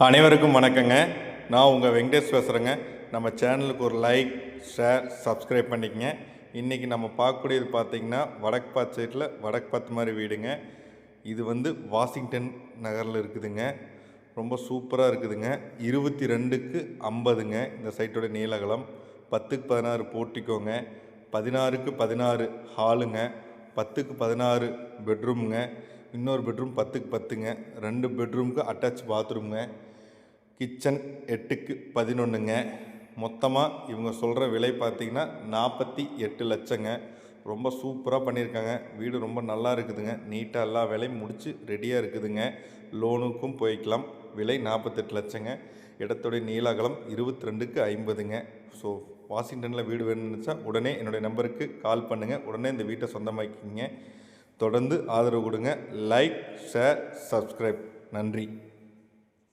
அனைவருக்கும் வணக்கங்க. நான் உங்கள் வெங்கடேஷ் பேசுகிறேங்க. நம்ம சேனலுக்கு ஒரு லைக், ஷேர், சப்ஸ்கிரைப் பண்ணிக்கங்க. இன்றைக்கி நம்ம பார்க்கக்கூடியது பார்த்திங்கன்னா வடக்கு பார்த்து சைட்டில் வடக்கு பார்த்து மாதிரி வீடுங்க. இது வாஷிங்டன் நகரில் இருக்குதுங்க. ரொம்ப சூப்பராக இருக்குதுங்க. 22க்கு 50ங்க இந்த சைட்டோட நீளகலம். 10க்கு 16 போர்ட்டிக்கோங்க. 16க்கு 16 ஹாலுங்க. 10க்கு 16 பெட்ரூமுங்க. இன்னொரு பெட்ரூம் 10க்கு 10ங்க. 2 பெட்ரூமுக்கு அட்டாச் பாத்ரூமுங்க. கிச்சன் 8க்கு 11ங்க. மொத்தமாக இவங்க சொல்கிற விலை பார்த்திங்கன்னா 48 லட்சங்க. ரொம்ப சூப்பராக பண்ணியிருக்காங்க. வீடு ரொம்ப நல்லா இருக்குதுங்க. நீட்டாக எல்லா வேலையும் முடித்து ரெடியாக இருக்குதுங்க. லோனுக்கும் போய்க்கலாம். விலை 48 லட்சங்க. இடத்துடைய நீளகலம் 22க்கு 50ங்க. ஸோ வாஷிங்டனில் வீடு வேணும்னு நினச்சா உடனே என்னுடைய நம்பருக்கு கால் பண்ணுங்கள். உடனே இந்த வீட்டை சொந்தமாக்கிங்க. தொடர்ந்து ஆதரவு கொடுங்க. Like, share, subscribe. நன்றி.